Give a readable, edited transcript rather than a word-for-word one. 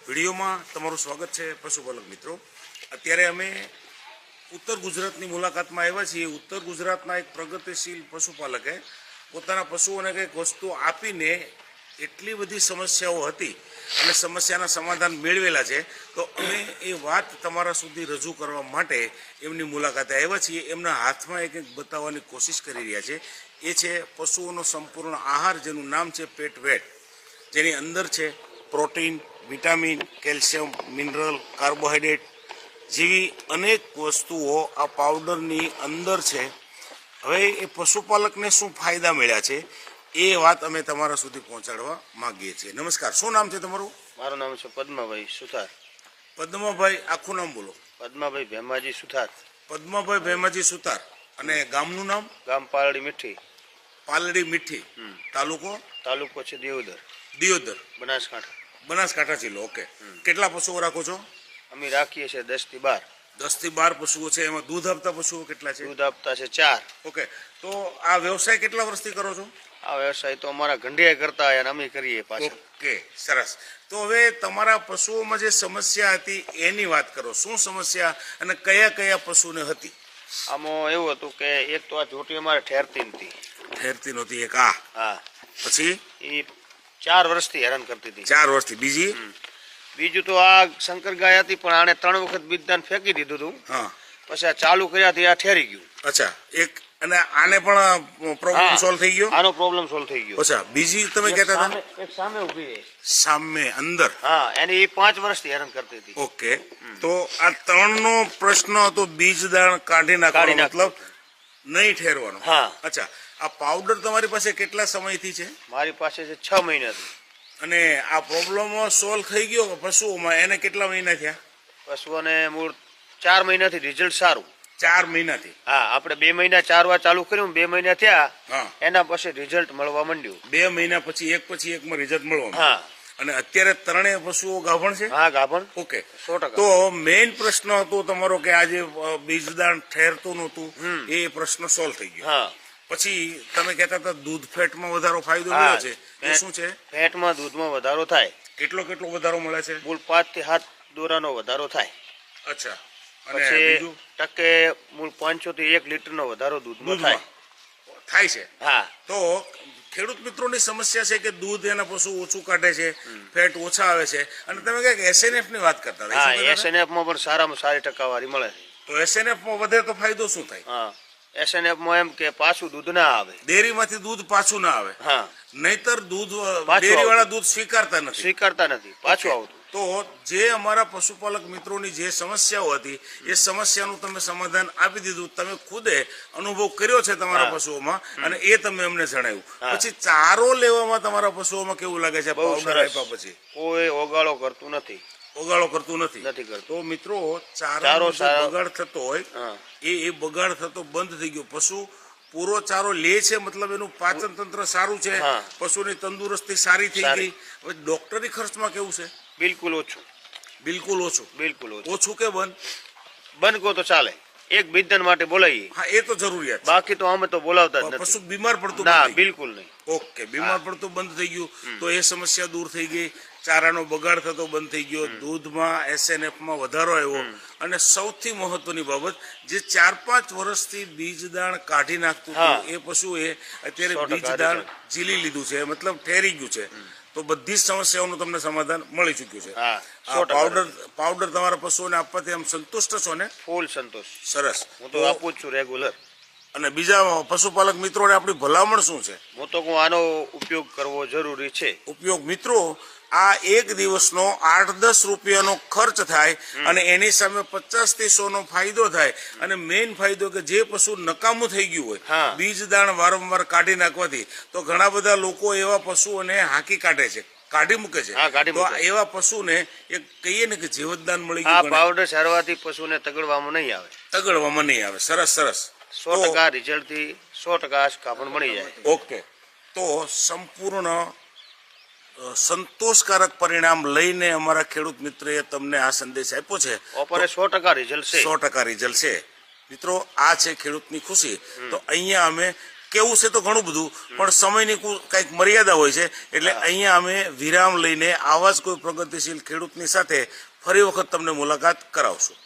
વિડીયોમાં તમારું સ્વાગત છે પશુપાલક મિત્રો। અત્યારે અમે ઉત્તર ગુજરાતની મુલાકાતમાં આવ્યા છીએ। ઉત્તર ગુજરાતના એક પ્રગતિશીલ પશુપાલકે પોતાના પશુઓને કંઈક વસ્તુ આપીને એટલી બધી સમસ્યાઓ હતી અને સમસ્યાના સમાધાન મેળવેલા છે, તો અમે એ વાત તમારા સુધી રજૂ કરવા માટે એમની મુલાકાતે આવ્યા છીએ। એમના હાથમાં એક બતાવવાની કોશિશ કરી રહ્યા છે। એ છે પશુઓનો સંપૂર્ણ આહાર, જેનું નામ છે પેટ વેટ, જેની અંદર છે protein, vitamin, calcium, mineral, carbohydrate જેવી અનેક વસ્તુઓ આ પાવડરની અંદર છે। હવે એ પશુપાલકને શું ફાયદા મળ્યા છે એ વાત અમે તમારા સુધી પહોંચાડવા માંગીએ છીએ। નમસ્કાર, શું નામ છે તમારું? મારું નામ છે પદ્માભાઈ સુથાર। પદ્માભાઈ, આખું નામ બોલો। પદ્માભાઈ ભેમાજી સુથાર। પદ્માભાઈ ભેમાજી સુથાર। અને ગામનું નામ? ગામ પાલડી મીઠી। પાલડી મીઠી, તાલુકો? તાલુકો છે દિયોદર। દિયોદર, બનાસકાંઠા। બનાસકાંઠા જિલ્લો। ઓકે, કેટલા પશુઓ રાખો છો? અમે રાખીએ છીએ 10 થી 12। 10 થી 12 પશુઓ છે। એમાં દૂધ આપતા પશુઓ કેટલા છે? દૂધ આપતા છે 4। ઓકે, તો આ વ્યવસાય કેટલા વર્ષથી કરો છો? આ વ્યવસાય તો અમારા ઘંડિયા કરતા હોય અને અમે કરીએ પાછળ। ઓકે, સરસ। તો હવે તમારા પશુઓમાં જે સમસ્યા હતી એની વાત કરો। શું સમસ્યા અને કયા કયા પશુને હતી? આમાં એવું હતું કે એક તો આ જોટી અમારે ઠેરતી નથી। ઠેરતી નહોતી એક આ? હા। પછી? એ 4 વર્ષથી હેરાન કરતી હતી। 4 વર્ષથી। બીજી? બીજું તો આ શંકર ગાય હતી, પણ આને 3 વખત બીજદાન ફેંકી દીધું હતું। હા। પછી આ ચાલુ કર્યાથી આ ઠેરી ગયું। અચ્છા, એક અને આને પણ પ્રોબ્લેમ સોલ્વ થઈ ગયો? આનો પ્રોબ્લેમ સોલ્વ થઈ ગયો। અચ્છા, બીજી તમે કહેતા હતા? એક સામે ઊભી છે, સામે અંદર? હા, એને એ 5 વર્ષથી હેરાન કરતી હતી। ઓકે, તો આ 3 નો પ્રશ્ન હતો બીજદાણ કાઢી નાખવાનો, મતલબ નહીં ઠેરવાનો। હા। અચ્છા, આ પાવડર તમારી પાસે કેટલા સમયથી છે? મારી પાસે છે 6 મહિનાથી। અને આ પ્રોબ્લેમ સોલ્વ થઈ ગયો પશુઓમાં? એને કેટલા મહિના થયા? પશુઓને મૂળ 4 મહિનાથી રિઝલ્ટ સારું। 4 મહિનાથી? હા, આપણે 2 મહિના 4 વાર ચાલુ કર્યું, 2 મહિના થયા, હા, એના પછી રિઝલ્ટ મળવા માંડ્યું। 2 મહિના પછી એકમાં રિઝલ્ટ મળવાનું? હા। અને અત્યારે 3 પશુઓ ગાભણ છે? હા, ગાભણ। ઓકે, 100%। તો મેઇન પ્રશ્ન હતો તમારો કે આજે બીજદાણ ઠેરતું નહોતું, એ પ્રશ્ન સોલ્વ થઈ ગયો। હા। પછી તમે કહેતા હતા દૂધ ફેટમાં વધારો ફાયદો મળ્યો છે, એ શું છે? ફેટમાં દૂધમાં વધારો થાય। કેટલો વધારો મળે છે? મૂળ 5 થી 7 દોરાનો વધારો થાય। અચ્છા, અને પછી બીજું? ટકે મૂળ 500 થી 1 લીટરનો વધારો દૂધમાં થાય છે? હા। તો ખેડૂત મિત્રોની સમસ્યા છે કે દૂધ એના પશુ ઓછું કાઢે છે, ફેટ ઓછા આવે છે, અને તમે કહે કે SNF ની વાત કરતા હતા। હા, SNF માં પણ સારામાં સારી ટકાવારી મળે છે। તો SNF માં વધે તો ફાયદો શું થાય? હા, SNF માં એમ કે પાછું દૂધ ના આવે, ડેરીમાંથી દૂધ પાછું ના આવે। હા, નહીતર દૂધ ડેરી વાળા દૂધ સ્વીકારતા નથી, પાછું આવતું। તો જે અમારા પશુપાલક મિત્રોની જે સમસ્યાઓ હતી એ સમસ્યાનું તમે સમાધાન આપી દીધું, તમે ખુદે અનુભવ કર્યો છે તમારા પશુઓમાં, અને એ તમે અમને જણાવ્યું। પછી ચારો લેવામાં તમારા પશુઓમાં કેવું લાગે છે પાવડર આપ્યા પછી? કોઈ ઓગાળો કરતું નથી। ઓગાળો કરતું નથી કરતું। તો મિત્રો, ચારો બગાડ થતો હોય એ બગાડ થતો બંધ થઈ ગયો। પશુ પૂરો ચારો લે છે, મતલબ એનું પાચન તંત્ર સારું છે, પશુની તંદુરસ્તી સારી થઈ ગઈ। હવે ડોક્ટરી ખર્ચમાં કેવું છે? બિલકુલ ઓછું। બિલકુલ ઓછું? ઓછું કે બંધ કહો તો ચાલે। એક બીજદાન માટે બોલાવીએ, હા, એ તો જરૂરિયાત, બાકી તો અમે તો બોલાવતા જ નથી। પશુ બીમાર પડતું ના, નથી? બિલકુલ નહીં। ઓકે, બીમાર પડતું બંધ થઈ ગયું, તો એ સમસ્યા દૂર થઈ ગઈ। ચારાનો બગાડ થતો બંધ થઈ ગયો, દૂધમાં SNF માં વધારો આવ્યો, અને સૌથી મહત્વની બાબત, જે 4-5 વર્ષથી બીજદાણ કાઢી નાખતું હતું એ પશુએ અત્યારે બીજદાણ ઝીલી લીધું છે, મતલબ ઠેરી ગયું છે। તો બધી જ સમસ્યાઓનું તમને સમાધાન મળી ચૂક્યું છે। પાવડર તમારા પશુઓને આપવાથી આમ સંતુષ્ટ છો ને? ફૂલ સંતોષ। સરસ, હું તો આપું જ છું રેગ્યુલર। અને બીજા પશુપાલક મિત્રોને આપણી ભલામણ શું છે? હું તો આનો ઉપયોગ કરવો જરૂરી છે। ઉપયોગ મિત્રો, આ એક દિવસનો 8-10 રૂપિયાનો ખર્ચ થાય, અને એની સામે 50 થી 100 નો ફાયદો થાય। અને મેઇન ફાયદો કે જે પશુ નકામું થઈ ગયું હોય બીજદાણ વારંવાર કાઢી નાખવાથી, તો ઘણા બધા લોકો એવા પશુઓને હાંકી કાઢે છે, કાઢી મૂકે છે। તો એવા પશુને એક કહીએ ને કે જીવતદાન મળી ગયું। પાવડર સારવાથી પશુને તગડવામાં નહીં આવે। સરસ, 100% રિઝલ્ટ થી 100% કાપણ મળી જાય। ઓકે, તો સંપૂર્ણ સંતોષકારક પરિણામ લઈને અમારા ખેડૂત મિત્રએ તમને આ સંદેશ આપ્યો છે। 100% રિઝલ્ટ છે। 100% રિઝલ્ટ છે મિત્રો। આ છે ખેડૂતની ખુશી। તો અહીંયા અમે કેવું છે તો ઘણું બધું, પણ સમયની કંઈક મર્યાદા હોય છે. એટલે અહીંયા અમે વિરામ લઈને આવા જ કોઈ પ્રગતિશીલ ખેડૂતની સાથે ફરી વખત તમને મુલાકાત કરાવશું.